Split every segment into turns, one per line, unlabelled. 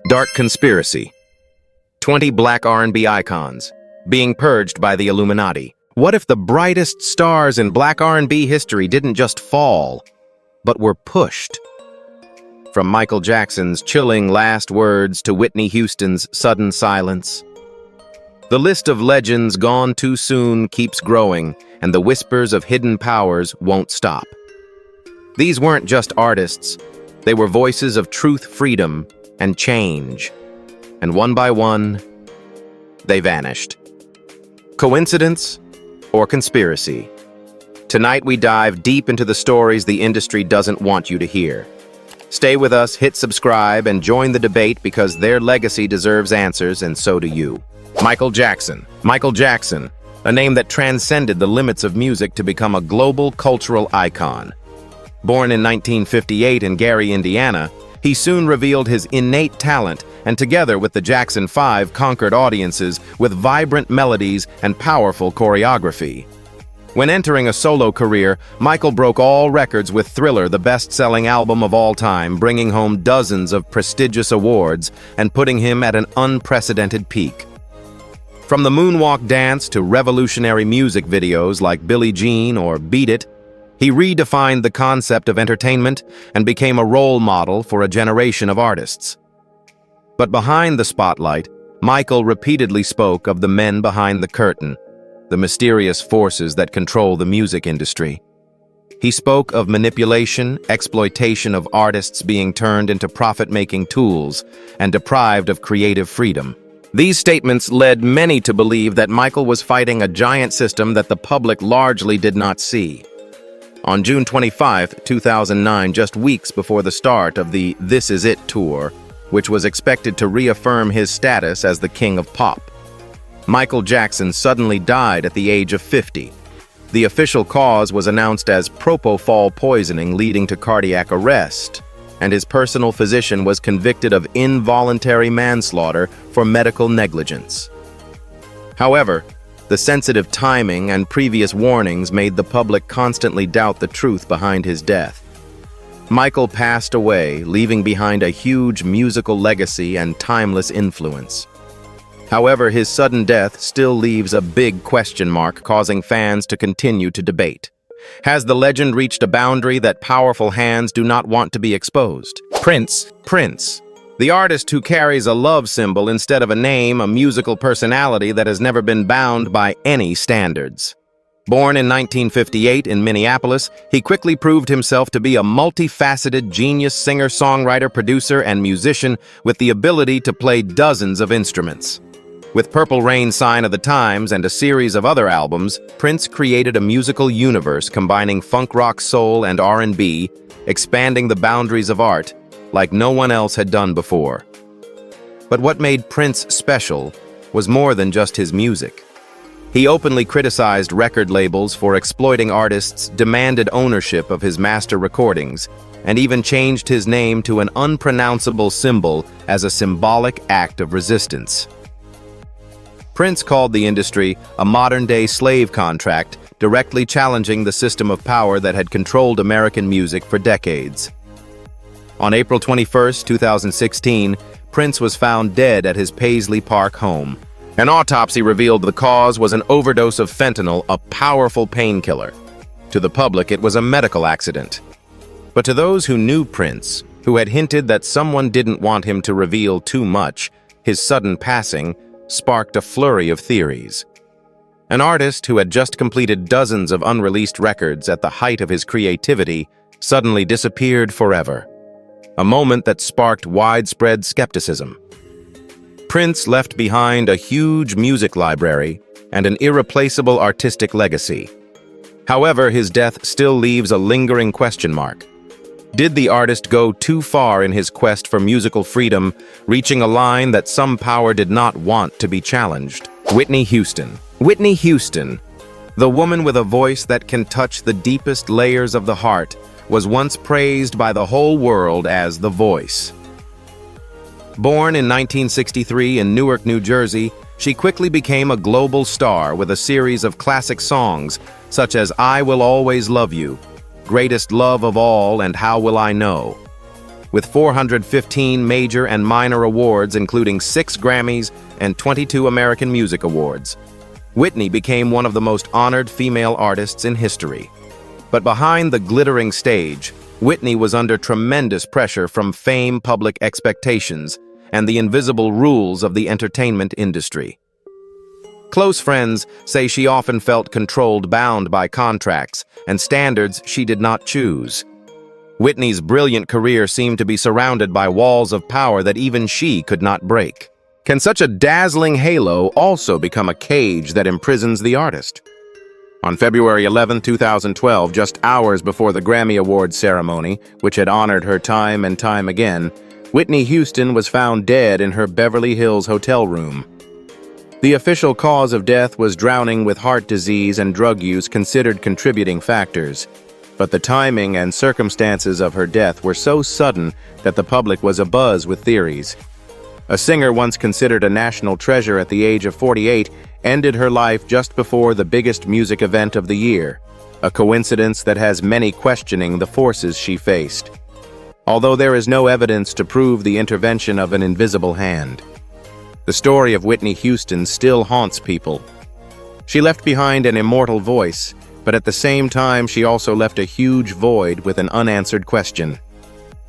Dark conspiracy. 20 black R&B icons being purged by the Illuminati. What if the brightest stars in black R&B history didn't just fall, but were pushed? From Michael Jackson's chilling last words to Whitney Houston's sudden silence. The list of legends gone too soon keeps growing, and the whispers of hidden powers won't stop. These weren't just artists, they were voices of truth, freedom, and change. And one by one, they vanished. Coincidence or conspiracy? Tonight we dive deep into the stories the industry doesn't want you to hear. Stay with us, hit subscribe, and join the debate because their legacy deserves answers, and so do you. Michael Jackson. Michael Jackson, a name that transcended the limits of music to become a global cultural icon. Born in 1958 in Gary, Indiana, he soon revealed his innate talent and together with the Jackson 5 conquered audiences with vibrant melodies and powerful choreography. When entering a solo career, Michael broke all records with Thriller, the best-selling album of all time, bringing home dozens of prestigious awards and putting him at an unprecedented peak. From the moonwalk dance to revolutionary music videos like Billie Jean or Beat It, he redefined the concept of entertainment and became a role model for a generation of artists. But behind the spotlight, Michael repeatedly spoke of the men behind the curtain, the mysterious forces that control the music industry. He spoke of manipulation, exploitation of artists being turned into profit-making tools and deprived of creative freedom. These statements led many to believe that Michael was fighting a giant system that the public largely did not see. On June 25, 2009, just weeks before the start of the This Is It tour, which was expected to reaffirm his status as the king of pop, Michael Jackson suddenly died at the age of 50. The official cause was announced as propofol poisoning leading to cardiac arrest, and his personal physician was convicted of involuntary manslaughter for medical negligence. However, the sensitive timing and previous warnings made the public constantly doubt the truth behind his death. Michael passed away, leaving behind a huge musical legacy and timeless influence. However, his sudden death still leaves a big question mark, causing fans to continue to debate. Has the legend reached a boundary that powerful hands do not want to be exposed? Prince. The artist who carries a love symbol instead of a name, a musical personality that has never been bound by any standards. Born in 1958 in Minneapolis, he quickly proved himself to be a multifaceted genius singer, songwriter, producer, and musician with the ability to play dozens of instruments. With Purple Rain, Sign of the Times, and a series of other albums, Prince created a musical universe combining funk rock, soul, and R&B, expanding the boundaries of art like no one else had done before. But what made Prince special was more than just his music. He openly criticized record labels for exploiting artists, demanded ownership of his master recordings, and even changed his name to an unpronounceable symbol as a symbolic act of resistance. Prince called the industry a modern-day slave contract, directly challenging the system of power that had controlled American music for decades. On April 21, 2016, Prince was found dead at his Paisley Park home. An autopsy revealed the cause was an overdose of fentanyl, a powerful painkiller. To the public, it was a medical accident. But to those who knew Prince, who had hinted that someone didn't want him to reveal too much, his sudden passing sparked a flurry of theories. An artist who had just completed dozens of unreleased records at the height of his creativity suddenly disappeared forever. A moment that sparked widespread skepticism. Prince left behind a huge music library and an irreplaceable artistic legacy. However, his death still leaves a lingering question mark. Did the artist go too far in his quest for musical freedom, reaching a line that some power did not want to be challenged? Whitney Houston. Whitney Houston, the woman with a voice that can touch the deepest layers of the heart, was once praised by the whole world as the Voice. Born in 1963 in Newark, New Jersey, she quickly became a global star with a series of classic songs such as I Will Always Love You, Greatest Love of All, and How Will I Know? with 415 major and minor awards, including 6 Grammys and 22 American Music Awards. Whitney became one of the most honored female artists in history. But behind the glittering stage, Whitney was under tremendous pressure from fame, public expectations, and the invisible rules of the entertainment industry. Close friends say she often felt controlled, bound by contracts and standards she did not choose. Whitney's brilliant career seemed to be surrounded by walls of power that even she could not break. Can such a dazzling halo also become a cage that imprisons the artist? On February 11, 2012, just hours before the Grammy Awards ceremony, which had honored her time and time again, Whitney Houston was found dead in her Beverly Hills hotel room. The official cause of death was drowning, with heart disease and drug use considered contributing factors. But the timing and circumstances of her death were so sudden that the public was abuzz with theories. A singer once considered a national treasure at the age of 48 ended her life just before the biggest music event of the year, a coincidence that has many questioning the forces she faced. Although there is no evidence to prove the intervention of an invisible hand, the story of Whitney Houston still haunts people. She left behind an immortal voice, but at the same time she also left a huge void with an unanswered question.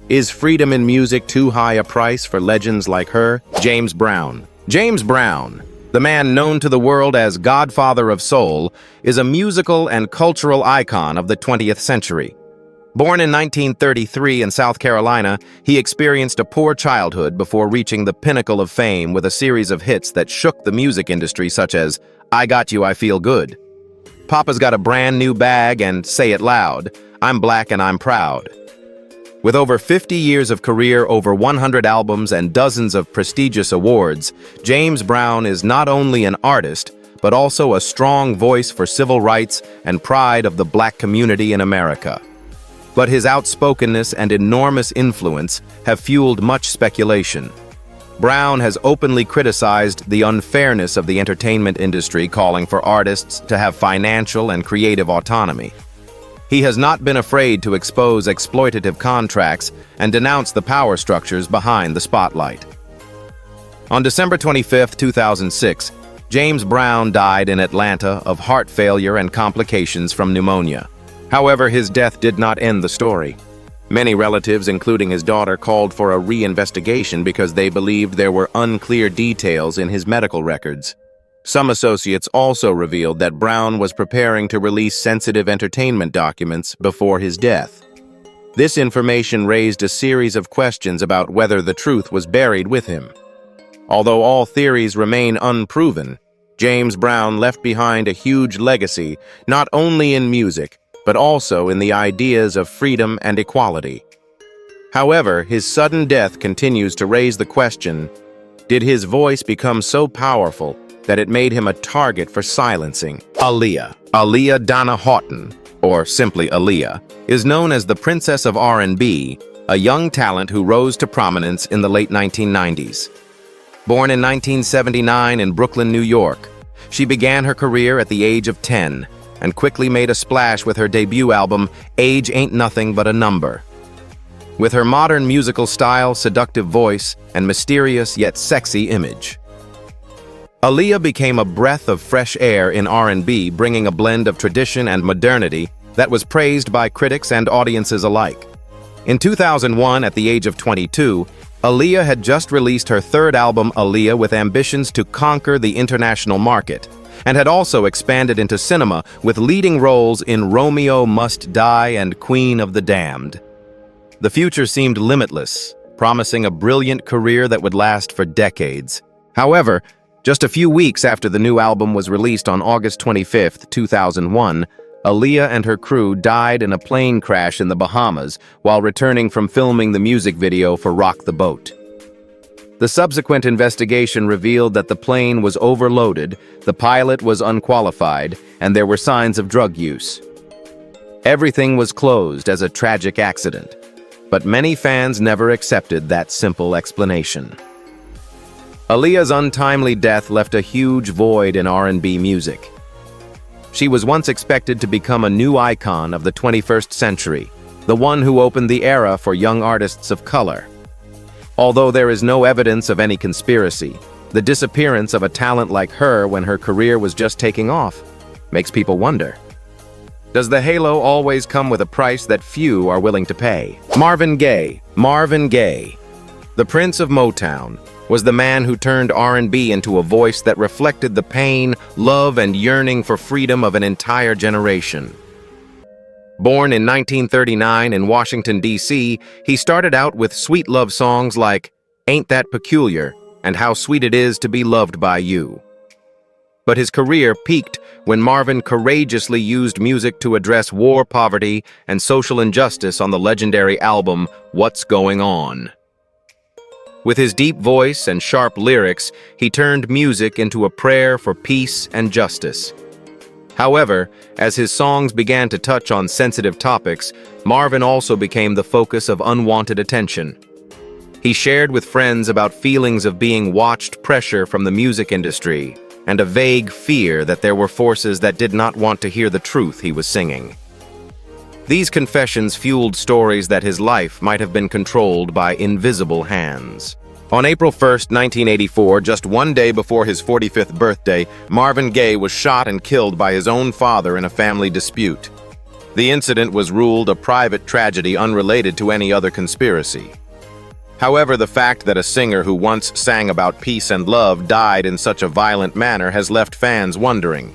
Is freedom in music too high a price for legends like her? James Brown. James Brown, the man known to the world as Godfather of Soul, is a musical and cultural icon of the 20th century. Born in 1933 in South Carolina, he experienced a poor childhood before reaching the pinnacle of fame with a series of hits that shook the music industry, such as I Got You, I Feel Good, Papa's Got a Brand New Bag, and Say It Loud, I'm Black and I'm Proud. With over 50 years of career, over 100 albums, and dozens of prestigious awards, James Brown is not only an artist, but also a strong voice for civil rights and pride of the Black community in America. But his outspokenness and enormous influence have fueled much speculation. Brown has openly criticized the unfairness of the entertainment industry, calling for artists to have financial and creative autonomy. He has not been afraid to expose exploitative contracts and denounce the power structures behind the spotlight. On December 25, 2006, James Brown died in Atlanta of heart failure and complications from pneumonia. However, his death did not end the story. Many relatives, including his daughter, called for a reinvestigation because they believed there were unclear details in his medical records. Some associates also revealed that Brown was preparing to release sensitive entertainment documents before his death. This information raised a series of questions about whether the truth was buried with him. Although all theories remain unproven, James Brown left behind a huge legacy, not only in music, but also in the ideas of freedom and equality. However, his sudden death continues to raise the question, did his voice become so powerful that it made him a target for silencing? Aaliyah Donna Houghton, or simply Aaliyah, is known as the Princess of R&B, a young talent who rose to prominence in the late 1990s. Born in 1979 in Brooklyn, New York, she began her career at the age of 10 and quickly made a splash with her debut album, Age Ain't Nothing But a Number. With her modern musical style, seductive voice, and mysterious yet sexy image, Aaliyah became a breath of fresh air in R&B, bringing a blend of tradition and modernity that was praised by critics and audiences alike. In 2001, at the age of 22, Aaliyah had just released her third album, Aaliyah, with ambitions to conquer the international market, and had also expanded into cinema with leading roles in Romeo Must Die and Queen of the Damned. The future seemed limitless, promising a brilliant career that would last for decades. However, just a few weeks after the new album was released on August 25, 2001, Aaliyah and her crew died in a plane crash in the Bahamas while returning from filming the music video for Rock the Boat. The subsequent investigation revealed that the plane was overloaded, the pilot was unqualified, and there were signs of drug use. Everything was closed as a tragic accident, but many fans never accepted that simple explanation. Aaliyah's untimely death left a huge void in R&B music. She was once expected to become a new icon of the 21st century, the one who opened the era for young artists of color. Although there is no evidence of any conspiracy, the disappearance of a talent like her when her career was just taking off makes people wonder. Does the halo always come with a price that few are willing to pay? Marvin Gaye. Marvin Gaye, the Prince of Motown, was the man who turned R&B into a voice that reflected the pain, love, and yearning for freedom of an entire generation. Born in 1939 in Washington, D.C., he started out with sweet love songs like Ain't That Peculiar and How Sweet It Is to Be Loved by You. But his career peaked when Marvin courageously used music to address war, poverty, and social injustice on the legendary album What's Going On. With his deep voice and sharp lyrics, he turned music into a prayer for peace and justice. However, as his songs began to touch on sensitive topics, Marvin also became the focus of unwanted attention. He shared with friends about feelings of being watched, pressure from the music industry, and a vague fear that there were forces that did not want to hear the truth he was singing. These confessions fueled stories that his life might have been controlled by invisible hands. On April 1, 1984, just one day before his 45th birthday, Marvin Gaye was shot and killed by his own father in a family dispute. The incident was ruled a private tragedy unrelated to any other conspiracy. However, the fact that a singer who once sang about peace and love died in such a violent manner has left fans wondering.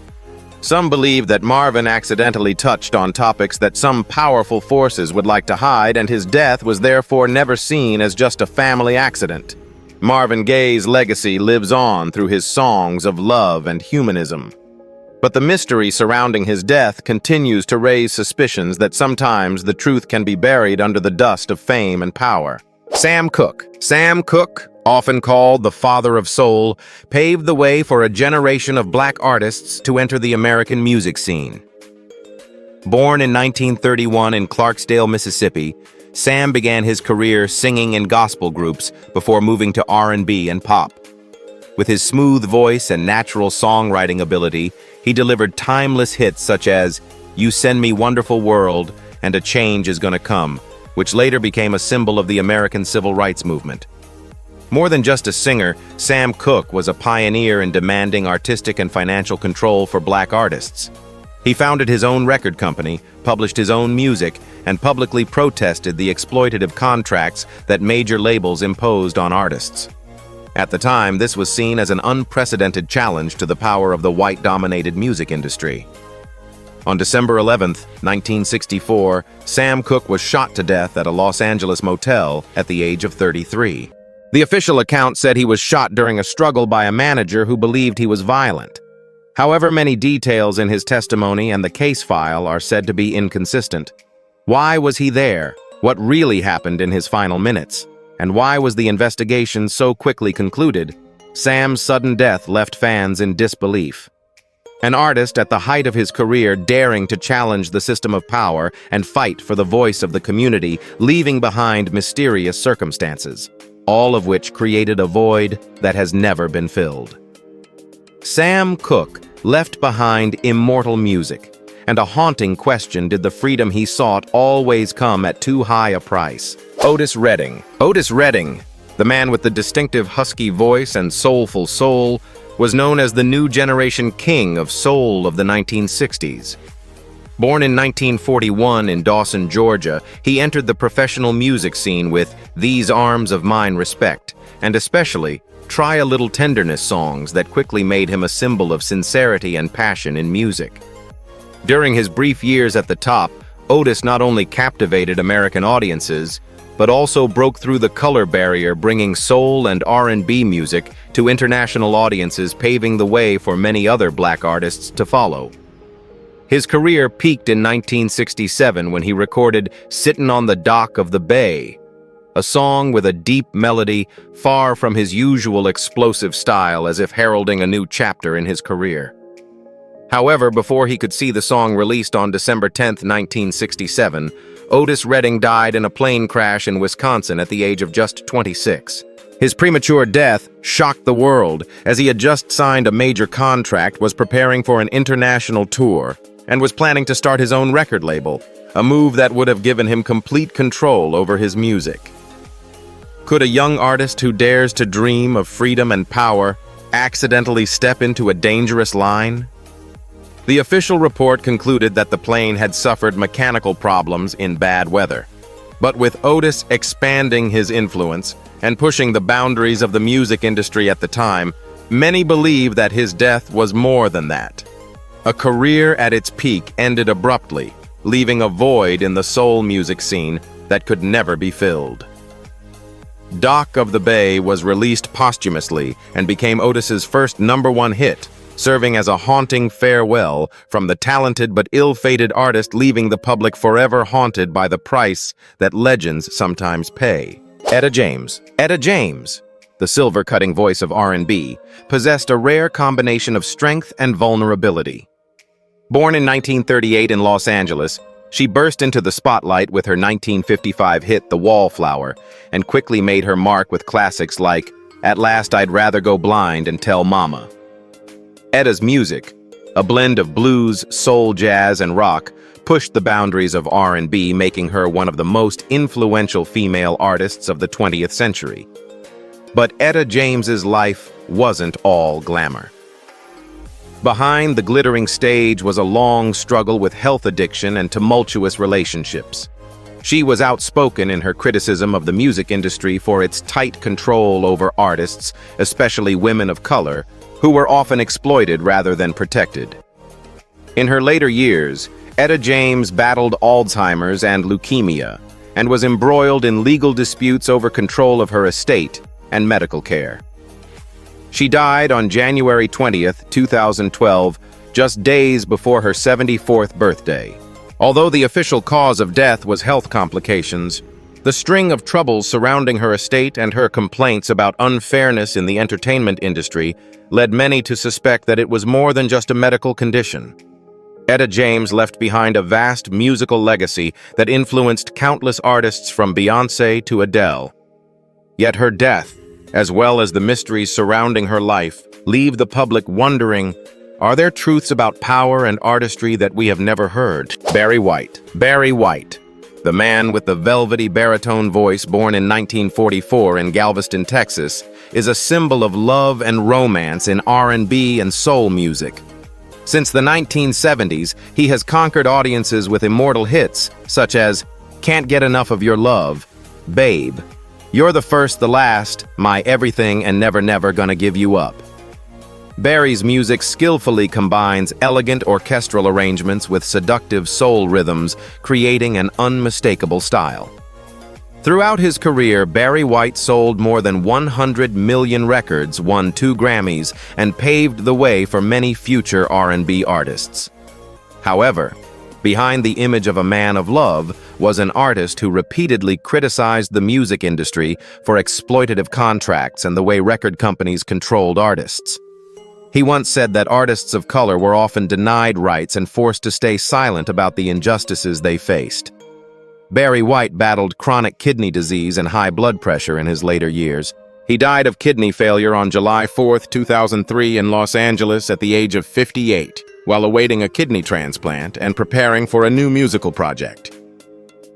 Some believe that Marvin accidentally touched on topics that some powerful forces would like to hide, and his death was therefore never seen as just a family accident. Marvin Gaye's legacy lives on through his songs of love and humanism. But the mystery surrounding his death continues to raise suspicions that sometimes the truth can be buried under the dust of fame and power. Sam Cooke. Sam Cooke, often called the father of soul, paved the way for a generation of black artists to enter the American music scene. Born in 1931 in Clarksdale, Mississippi, Sam began his career singing in gospel groups before moving to R&B and pop. With his smooth voice and natural songwriting ability, he delivered timeless hits such as You Send Me Wonderful World and A Change Is Gonna Come, which later became a symbol of the American civil rights movement. More than just a singer, Sam Cooke was a pioneer in demanding artistic and financial control for black artists. He founded his own record company, published his own music, and publicly protested the exploitative contracts that major labels imposed on artists. At the time, this was seen as an unprecedented challenge to the power of the white-dominated music industry. On December 11, 1964, Sam Cooke was shot to death at a Los Angeles motel at the age of 33. The official account said he was shot during a struggle by a manager who believed he was violent. However, many details in his testimony and the case file are said to be inconsistent. Why was he there? What really happened in his final minutes? And why was the investigation so quickly concluded? Sam's sudden death left fans in disbelief. An artist at the height of his career daring to challenge the system of power and fight for the voice of the community, leaving behind mysterious circumstances, all of which created a void that has never been filled. Sam Cooke left behind immortal music, and a haunting question: did the freedom he sought always come at too high a price? Otis Redding. Otis Redding, the man with the distinctive husky voice and soulful soul, was known as the new generation king of soul of the 1960s. Born in 1941 in Dawson, Georgia, he entered the professional music scene with These Arms of Mine Respect, and especially Try a Little Tenderness songs that quickly made him a symbol of sincerity and passion in music. During his brief years at the top, Otis not only captivated American audiences, but also broke through the color barrier, bringing soul and R&B music to international audiences, paving the way for many other black artists to follow. His career peaked in 1967 when he recorded Sittin' on the Dock of the Bay, a song with a deep melody far from his usual explosive style, as if heralding a new chapter in his career. However, before he could see the song released on December 10, 1967, Otis Redding died in a plane crash in Wisconsin at the age of just 26. His premature death shocked the world, as he had just signed a major contract, was preparing for an international tour, and was planning to start his own record label, a move that would have given him complete control over his music. Could a young artist who dares to dream of freedom and power accidentally step into a dangerous line? The official report concluded that the plane had suffered mechanical problems in bad weather. But with Otis expanding his influence and pushing the boundaries of the music industry at the time, many believe that his death was more than that. A career at its peak ended abruptly, leaving a void in the soul music scene that could never be filled. Dock of the Bay was released posthumously and became Otis's first #1 hit, serving as a haunting farewell from the talented but ill-fated artist, leaving the public forever haunted by the price that legends sometimes pay. Etta James. Etta James, the silver-cutting voice of R&B, possessed a rare combination of strength and vulnerability. Born in 1938 in Los Angeles, she burst into the spotlight with her 1955 hit The Wallflower and quickly made her mark with classics like At Last I'd Rather Go Blind and Tell Mama. Etta's music, a blend of blues, soul, jazz, and rock, pushed the boundaries of R&B, making her one of the most influential female artists of the 20th century. But Etta James's life wasn't all glamour. Behind the glittering stage was a long struggle with health addiction and tumultuous relationships. She was outspoken in her criticism of the music industry for its tight control over artists, especially women of color, who were often exploited rather than protected. In her later years, Etta James battled Alzheimer's and leukemia, and was embroiled in legal disputes over control of her estate and medical care. She died on January 20th, 2012, just days before her 74th birthday. Although the official cause of death was health complications, the string of troubles surrounding her estate and her complaints about unfairness in the entertainment industry led many to suspect that it was more than just a medical condition. Etta James left behind a vast musical legacy that influenced countless artists from Beyoncé to Adele. Yet her death, as well as the mysteries surrounding her life, leave the public wondering, are there truths about power and artistry that we have never heard? Barry White. Barry White, the man with the velvety baritone voice, born in 1944 in Galveston, Texas, is a symbol of love and romance in R&B and soul music. Since the 1970s, he has conquered audiences with immortal hits such as Can't Get Enough of Your Love, Babe, You're the First, the Last, My Everything and Never Never Gonna Give You Up. Barry's music skillfully combines elegant orchestral arrangements with seductive soul rhythms, creating an unmistakable style. Throughout his career, Barry White sold more than 100 million records, won 2 Grammys, and paved the way for many future R&B artists. However, behind the image of a man of love was an artist who repeatedly criticized the music industry for exploitative contracts and the way record companies controlled artists. He once said that artists of color were often denied rights and forced to stay silent about the injustices they faced. Barry White battled chronic kidney disease and high blood pressure in his later years. He died of kidney failure on July 4, 2003 in Los Angeles at the age of 58, while awaiting a kidney transplant and preparing for a new musical project.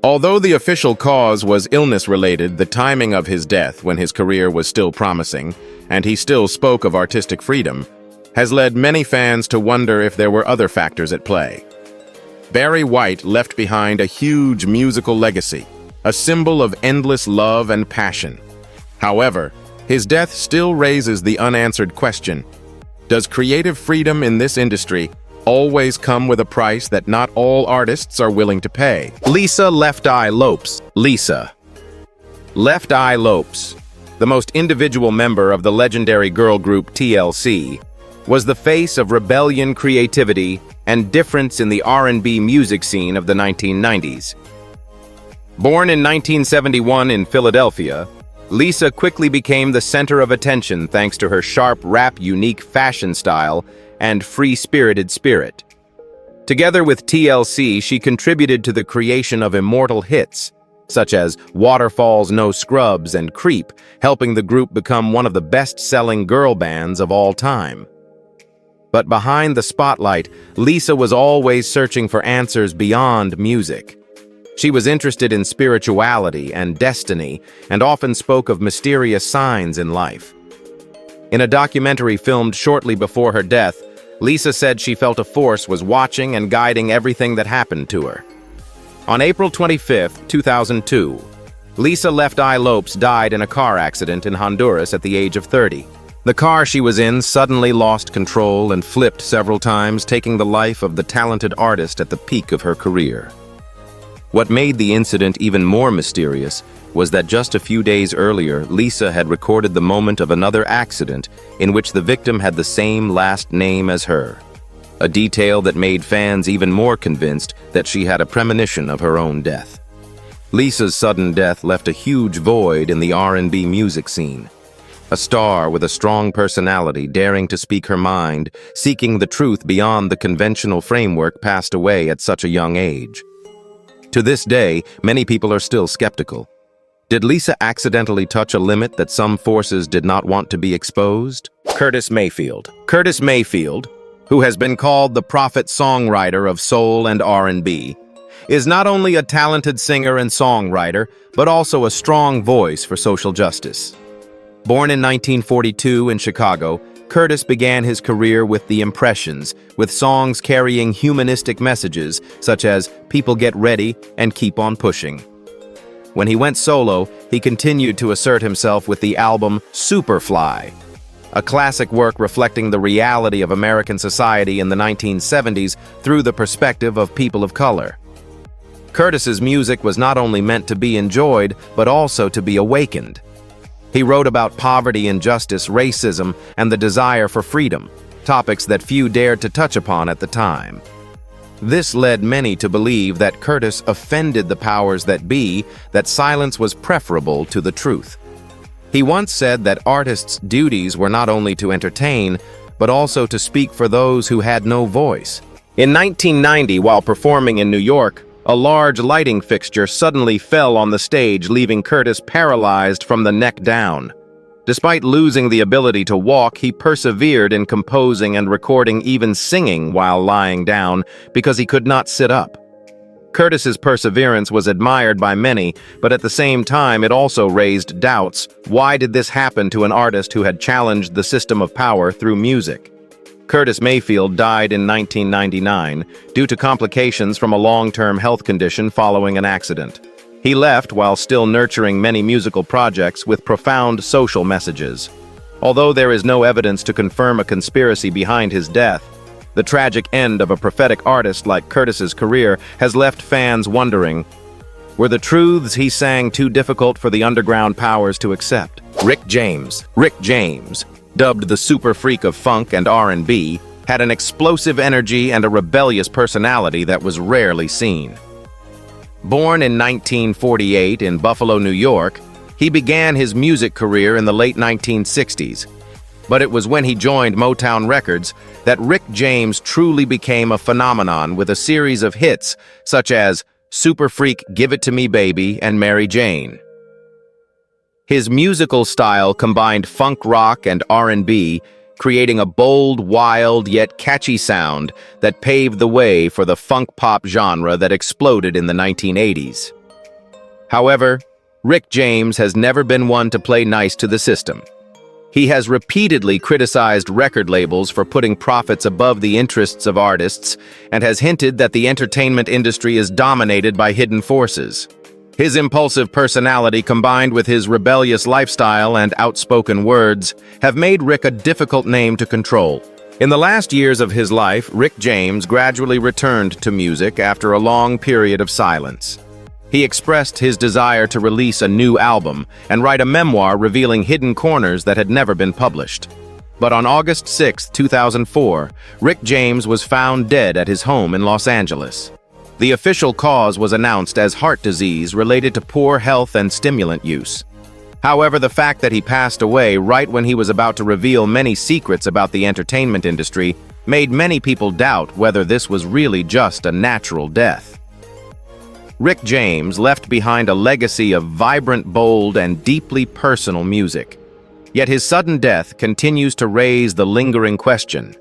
Although the official cause was illness-related, the timing of his death, when his career was still promising, and he still spoke of artistic freedom, has led many fans to wonder if there were other factors at play. Barry White left behind a huge musical legacy, a symbol of endless love and passion. However, his death still raises the unanswered question: does creative freedom in this industry always come with a price that not all artists are willing to pay? Lisa Left Eye Lopes. Lisa Left Eye Lopes, the most individual member of the legendary girl group TLC, was the face of rebellion, creativity, and difference in the R&B music scene of the 1990s. Born in 1971 in Philadelphia, Lisa quickly became the center of attention thanks to her sharp rap, unique fashion style, and free-spirited spirit. Together with TLC, she contributed to the creation of immortal hits, such as Waterfalls, No Scrubs, and Creep, helping the group become one of the best-selling girl bands of all time. But behind the spotlight, Lisa was always searching for answers beyond music. She was interested in spirituality and destiny, and often spoke of mysterious signs in life. In a documentary filmed shortly before her death, Lisa said she felt a force was watching and guiding everything that happened to her. On April 25, 2002, Lisa Left Eye Lopes died in a car accident in Honduras at the age of 30. The car she was in suddenly lost control and flipped several times, taking the life of the talented artist at the peak of her career. What made the incident even more mysterious was that just a few days earlier, Lisa had recorded the moment of another accident in which the victim had the same last name as her, a detail that made fans even more convinced that she had a premonition of her own death. Lisa's sudden death left a huge void in the R&B music scene. A star with a strong personality, daring to speak her mind, seeking the truth beyond the conventional framework, passed away at such a young age. To this day, many people are still skeptical. Did Lisa accidentally touch a limit that some forces did not want to be exposed? Curtis Mayfield. Curtis Mayfield, who has been called the prophet-songwriter of soul and R&B, is not only a talented singer and songwriter, but also a strong voice for social justice. Born in 1942 in Chicago, Curtis began his career with the Impressions, with songs carrying humanistic messages such as "People Get Ready" and "Keep on Pushing." When he went solo, he continued to assert himself with the album Superfly, a classic work reflecting the reality of American society in the 1970s through the perspective of people of color. Curtis's music was not only meant to be enjoyed, but also to be awakened. He wrote about poverty, injustice, racism, and the desire for freedom, topics that few dared to touch upon at the time. This led many to believe that Curtis offended the powers that be, that silence was preferable to the truth. He once said that artists' duties were not only to entertain, but also to speak for those who had no voice. In 1990, while performing in New York, a large lighting fixture suddenly fell on the stage, leaving Curtis paralyzed from the neck down. Despite losing the ability to walk, he persevered in composing and recording, even singing while lying down, because he could not sit up. Curtis's perseverance was admired by many, but at the same time it also raised doubts. Why did this happen to an artist who had challenged the system of power through music? Curtis Mayfield died in 1999 due to complications from a long-term health condition following an accident. He left while still nurturing many musical projects with profound social messages. Although there is no evidence to confirm a conspiracy behind his death, the tragic end of a prophetic artist like Curtis's career has left fans wondering, were the truths he sang too difficult for the underground powers to accept? Rick James, dubbed the super freak of funk and R&B, had an explosive energy and a rebellious personality that was rarely seen. Born in 1948 in Buffalo, New York, he began his music career in the late 1960s. But it was when he joined Motown Records that Rick James truly became a phenomenon, with a series of hits such as Super Freak, Give It To Me Baby, and Mary Jane. His musical style combined funk rock and R&B, creating a bold, wild, yet catchy sound that paved the way for the funk pop genre that exploded in the 1980s. However, Rick James has never been one to play nice to the system. He has repeatedly criticized record labels for putting profits above the interests of artists, and has hinted that the entertainment industry is dominated by hidden forces. His impulsive personality, combined with his rebellious lifestyle and outspoken words, have made Rick a difficult name to control. In the last years of his life, Rick James gradually returned to music after a long period of silence. He expressed his desire to release a new album and write a memoir revealing hidden corners that had never been published. But on August 6, 2004, Rick James was found dead at his home in Los Angeles. The official cause was announced as heart disease related to poor health and stimulant use. However, the fact that he passed away right when he was about to reveal many secrets about the entertainment industry made many people doubt whether this was really just a natural death. Rick James left behind a legacy of vibrant, bold, and deeply personal music. Yet his sudden death continues to raise the lingering question: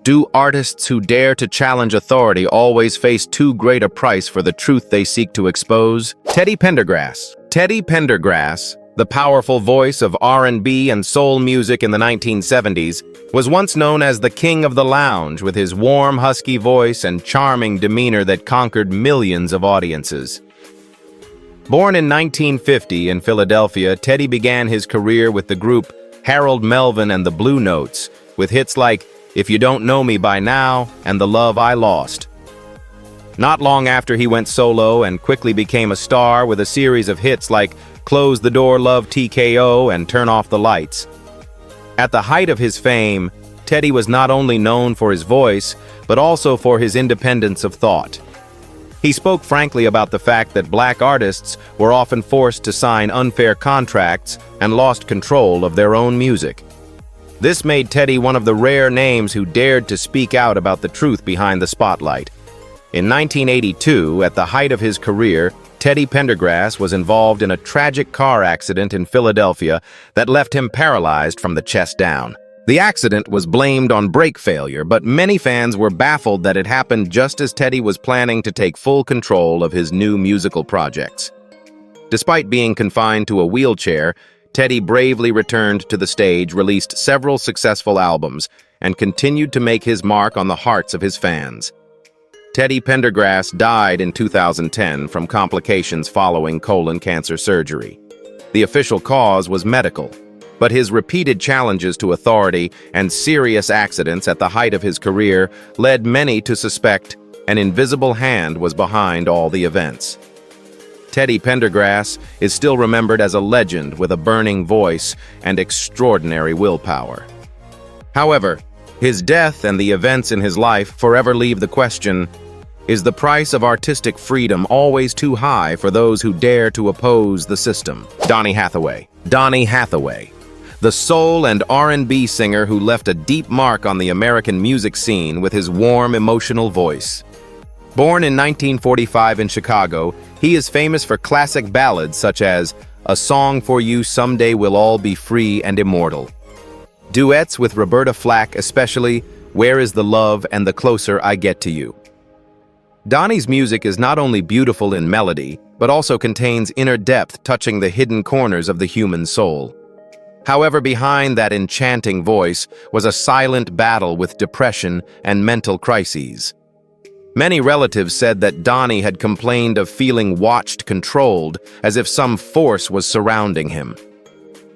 Do artists who dare to challenge authority always face too great a price for the truth they seek to expose? Teddy Pendergrass. Teddy Pendergrass, the powerful voice of R&B and soul music in the 1970s, was once known as the King of the Lounge, with his warm, husky voice and charming demeanor that conquered millions of audiences. Born in 1950 in Philadelphia, Teddy began his career with the group Harold Melvin and the Blue Notes, with hits like If You Don't Know Me By Now and The Love I Lost. Not long after, he went solo and quickly became a star with a series of hits like Close the Door, Love TKO, and Turn Off the Lights. At the height of his fame, Teddy was not only known for his voice, but also for his independence of thought. He spoke frankly about the fact that black artists were often forced to sign unfair contracts and lost control of their own music. This made Teddy one of the rare names who dared to speak out about the truth behind the spotlight. In 1982, at the height of his career, Teddy Pendergrass was involved in a tragic car accident in Philadelphia that left him paralyzed from the chest down. The accident was blamed on brake failure, but many fans were baffled that it happened just as Teddy was planning to take full control of his new musical projects. Despite being confined to a wheelchair, Teddy bravely returned to the stage, released several successful albums, and continued to make his mark on the hearts of his fans. Teddy Pendergrass died in 2010 from complications following colon cancer surgery. The official cause was medical, but his repeated challenges to authority and serious accidents at the height of his career led many to suspect an invisible hand was behind all the events. Teddy Pendergrass is still remembered as a legend with a burning voice and extraordinary willpower. However, his death and the events in his life forever leave the question, is the price of artistic freedom always too high for those who dare to oppose the system? Donny Hathaway. Donny Hathaway, the soul and R&B singer who left a deep mark on the American music scene with his warm, emotional voice. Born in 1945 in Chicago, he is famous for classic ballads such as A Song for You Someday We'll All Be Free and Immortal. Duets with Roberta Flack, especially Where Is the Love and The Closer I Get to You. Donny's music is not only beautiful in melody, but also contains inner depth touching the hidden corners of the human soul. However, behind that enchanting voice was a silent battle with depression and mental crises. Many relatives said that Donny had complained of feeling watched, controlled, as if some force was surrounding him.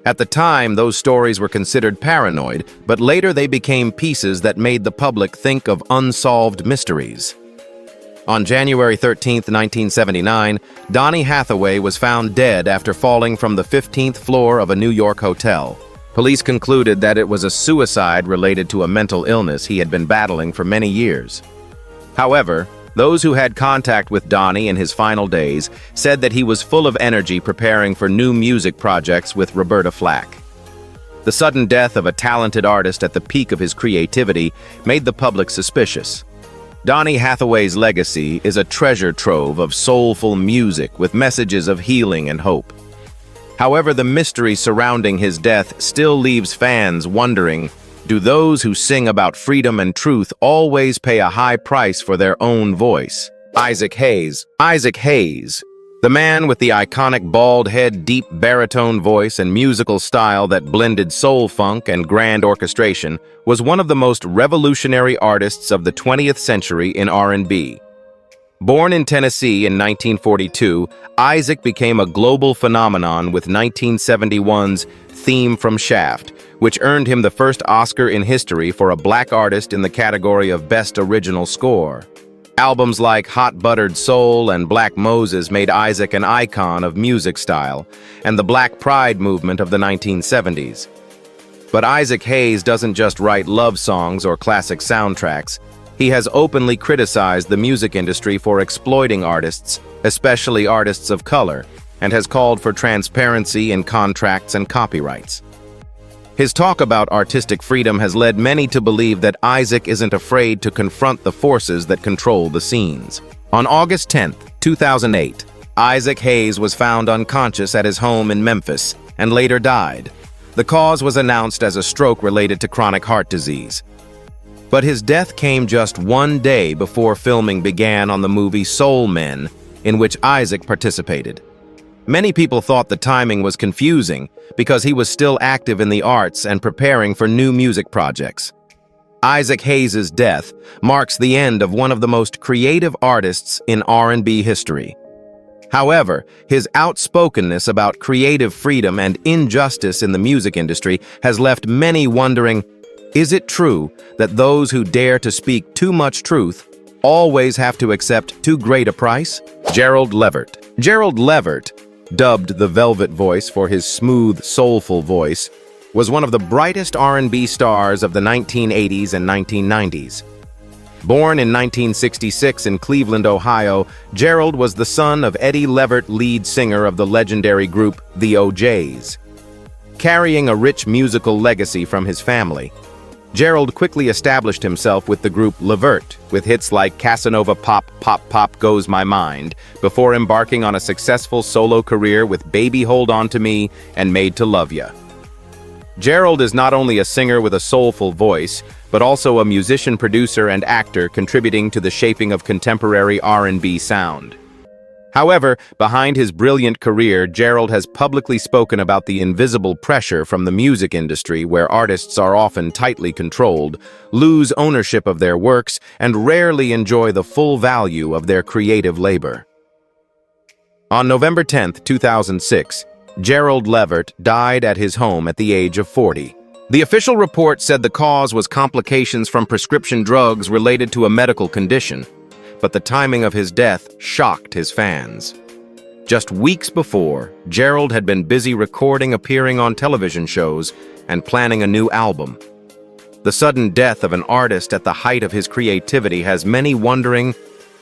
At the time, those stories were considered paranoid, but later they became pieces that made the public think of unsolved mysteries. On January 13, 1979, Donny Hathaway was found dead after falling from the 15th floor of a New York hotel. Police concluded that it was a suicide related to a mental illness he had been battling for many years. However, those who had contact with Donny in his final days said that he was full of energy preparing for new music projects with Roberta Flack. The sudden death of a talented artist at the peak of his creativity made the public suspicious. Donny Hathaway's legacy is a treasure trove of soulful music with messages of healing and hope. However, the mystery surrounding his death still leaves fans wondering, do those who sing about freedom and truth always pay a high price for their own voice? Isaac Hayes. Isaac Hayes, the man with the iconic bald head, deep baritone voice, and musical style that blended soul funk and grand orchestration, was one of the most revolutionary artists of the 20th century in R&B. Born in Tennessee in 1942, Isaac became a global phenomenon with 1971's Theme from Shaft, which earned him the first Oscar in history for a black artist in the category of Best Original Score. Albums like Hot Buttered Soul and Black Moses made Isaac an icon of music style and the Black Pride movement of the 1970s. But Isaac Hayes doesn't just write love songs or classic soundtracks. He has openly criticized the music industry for exploiting artists, especially artists of color, and has called for transparency in contracts and copyrights. His talk about artistic freedom has led many to believe that Isaac isn't afraid to confront the forces that control the scenes. On August 10, 2008, Isaac Hayes was found unconscious at his home in Memphis and later died. The cause was announced as a stroke related to chronic heart disease. But his death came just one day before filming began on the movie Soul Men, in which Isaac participated. Many people thought the timing was confusing because he was still active in the arts and preparing for new music projects. Isaac Hayes' death marks the end of one of the most creative artists in R&B history. However, his outspokenness about creative freedom and injustice in the music industry has left many wondering, is it true that those who dare to speak too much truth always have to accept too great a price? Gerald Levert. Gerald Levert, dubbed the Velvet Voice for his smooth, soulful voice, was one of the brightest R&B stars of the 1980s and 1990s. Born in 1966 in Cleveland, Ohio, Gerald was the son of Eddie Levert, lead singer of the legendary group The O'Jays. Carrying a rich musical legacy from his family, Gerald quickly established himself with the group Levert, with hits like Casanova Pop, Pop, Pop Goes My Mind, before embarking on a successful solo career with Baby Hold On To Me and Made to Love Ya. Gerald is not only a singer with a soulful voice, but also a musician, producer, and actor contributing to the shaping of contemporary R&B sound. However, behind his brilliant career, Gerald has publicly spoken about the invisible pressure from the music industry where artists are often tightly controlled, lose ownership of their works, and rarely enjoy the full value of their creative labor. On November 10, 2006, Gerald Levert died at his home at the age of 40. The official report said the cause was complications from prescription drugs related to a medical condition, but the timing of his death shocked his fans. Just weeks before, Gerald had been busy recording, appearing on television shows, and planning a new album. The sudden death of an artist at the height of his creativity has many wondering,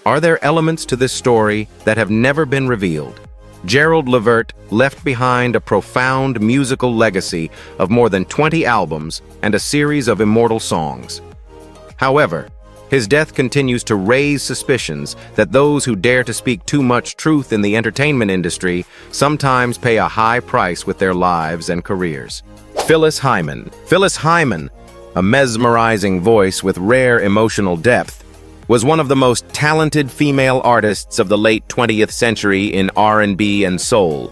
are there elements to this story that have never been revealed? Gerald Levert left behind a profound musical legacy of more than 20 albums and a series of immortal songs. However, his death continues to raise suspicions that those who dare to speak too much truth in the entertainment industry sometimes pay a high price with their lives and careers. Phyllis Hyman. Phyllis Hyman, a mesmerizing voice with rare emotional depth, was one of the most talented female artists of the late 20th century in R&B and soul.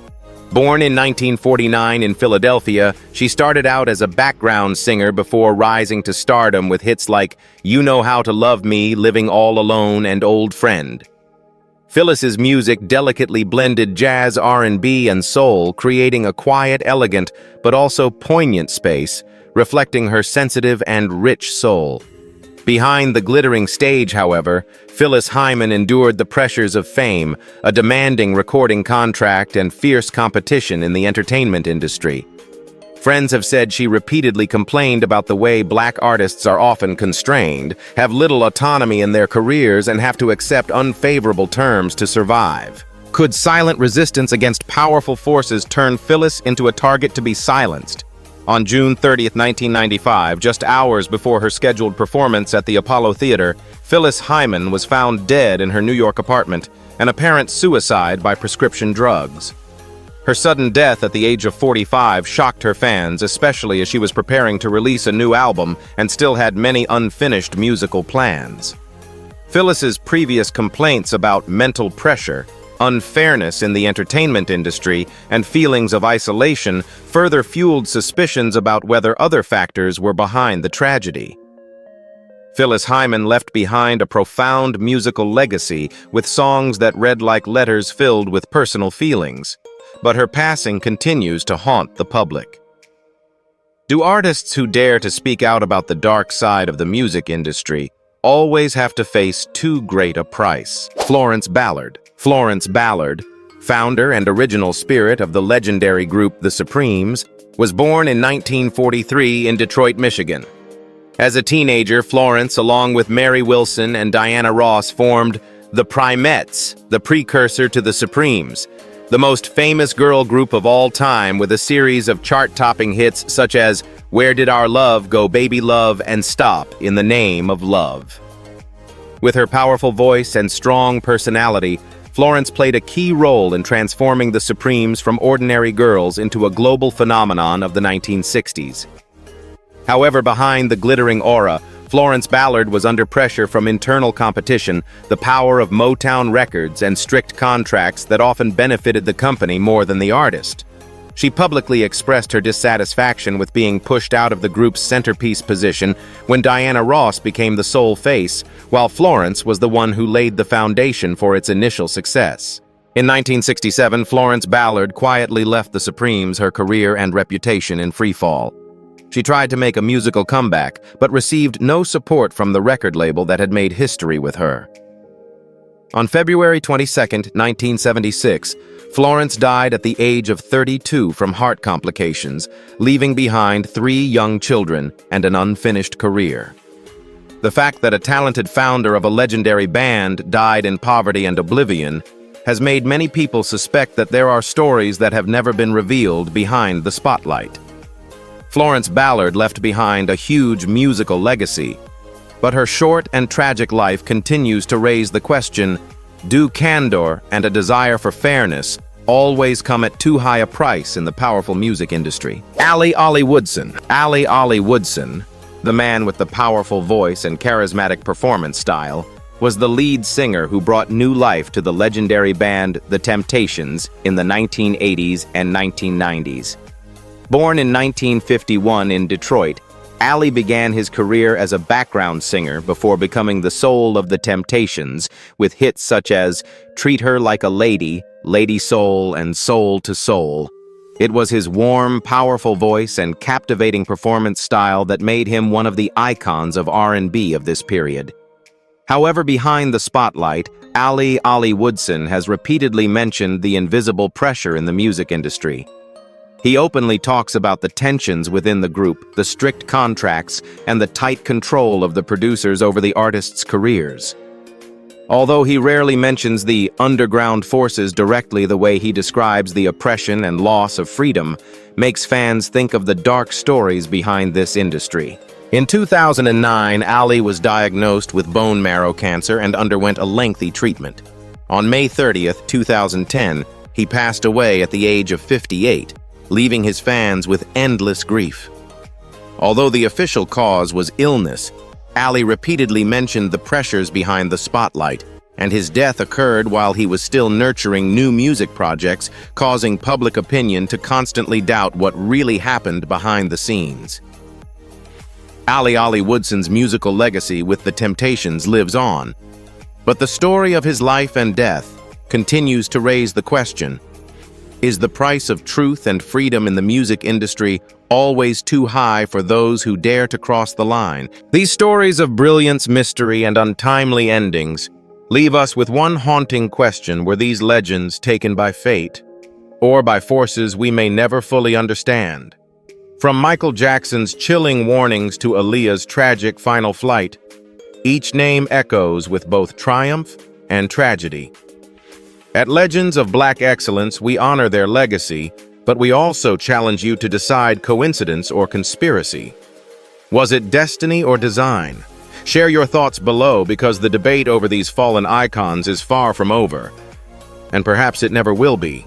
Born in 1949 in Philadelphia, she started out as a background singer before rising to stardom with hits like You Know How to Love Me, Living All Alone, and Old Friend. Phyllis's music delicately blended jazz, R&B, and soul, creating a quiet, elegant, but also poignant space, reflecting her sensitive and rich soul. Behind the glittering stage, however, Phyllis Hyman endured the pressures of fame, a demanding recording contract, and fierce competition in the entertainment industry. Friends have said she repeatedly complained about the way black artists are often constrained, have little autonomy in their careers, and have to accept unfavorable terms to survive. Could silent resistance against powerful forces turn Phyllis into a target to be silenced? On June 30, 1995, just hours before her scheduled performance at the Apollo Theater, Phyllis Hyman was found dead in her New York apartment, an apparent suicide by prescription drugs. Her sudden death at the age of 45 shocked her fans, especially as she was preparing to release a new album and still had many unfinished musical plans. Phyllis's previous complaints about mental pressure, unfairness in the entertainment industry, and feelings of isolation further fueled suspicions about whether other factors were behind the tragedy. Phyllis Hyman left behind a profound musical legacy with songs that read like letters filled with personal feelings, but her passing continues to haunt the public. Do artists who dare to speak out about the dark side of the music industry always have to face too great a price? Florence Ballard. Florence Ballard, founder and original spirit of the legendary group The Supremes, was born in 1943 in Detroit, Michigan. As a teenager, Florence, along with Mary Wilson and Diana Ross, formed the Primettes, the precursor to The Supremes, the most famous girl group of all time, with a series of chart-topping hits such as Where Did Our Love Go, Baby Love, and Stop in the Name of Love. With her powerful voice and strong personality, Florence played a key role in transforming the Supremes from ordinary girls into a global phenomenon of the 1960s. However, behind the glittering aura, Florence Ballard was under pressure from internal competition, the power of Motown Records, and strict contracts that often benefited the company more than the artist. She publicly expressed her dissatisfaction with being pushed out of the group's centerpiece position when Diana Ross became the sole face, while Florence was the one who laid the foundation for its initial success. In 1967, Florence Ballard quietly left the Supremes, her career and reputation in freefall. She tried to make a musical comeback, but received no support from the record label that had made history with her. On February 22, 1976, Florence died at the age of 32 from heart complications, leaving behind 3 young children and an unfinished career. The fact that a talented founder of a legendary band died in poverty and oblivion has made many people suspect that there are stories that have never been revealed behind the spotlight. Florence Ballard left behind a huge musical legacy, but her short and tragic life continues to raise the question, do candor and a desire for fairness always come at too high a price in the powerful music industry? Ollie Woodson, the man with the powerful voice and charismatic performance style, was the lead singer who brought new life to the legendary band The Temptations in the 1980s and 1990s. Born in 1951 in Detroit, Allie began his career as a background singer before becoming the soul of The Temptations, with hits such as Treat Her Like a Lady, Lady Soul, and Soul to Soul. It was his warm, powerful voice and captivating performance style that made him one of the icons of R&B of this period. However, behind the spotlight, Ollie Woodson has repeatedly mentioned the invisible pressure in the music industry. He openly talks about the tensions within the group, the strict contracts, and the tight control of the producers over the artists' careers. Although he rarely mentions the underground forces directly, the way he describes the oppression and loss of freedom makes fans think of the dark stories behind this industry. In 2009, Allie was diagnosed with bone marrow cancer and underwent a lengthy treatment. On May 30th, 2010, he passed away at the age of 58, leaving his fans with endless grief. Although the official cause was illness, Allie repeatedly mentioned the pressures behind the spotlight, and his death occurred while he was still nurturing new music projects, causing public opinion to constantly doubt what really happened behind the scenes. Ollie Woodson's musical legacy with The Temptations lives on, but the story of his life and death continues to raise the question, is the price of truth and freedom in the music industry always too high for those who dare to cross the line? These stories of brilliance, mystery, and untimely endings leave us with one haunting question: were these legends taken by fate, or by forces we may never fully understand? From Michael Jackson's chilling warnings to Aaliyah's tragic final flight, each name echoes with both triumph and tragedy. At Legends of Black Excellence, we honor their legacy, but we also challenge you to decide coincidence or conspiracy. Was it destiny or design? Share your thoughts below, because the debate over these fallen icons is far from over, and perhaps it never will be.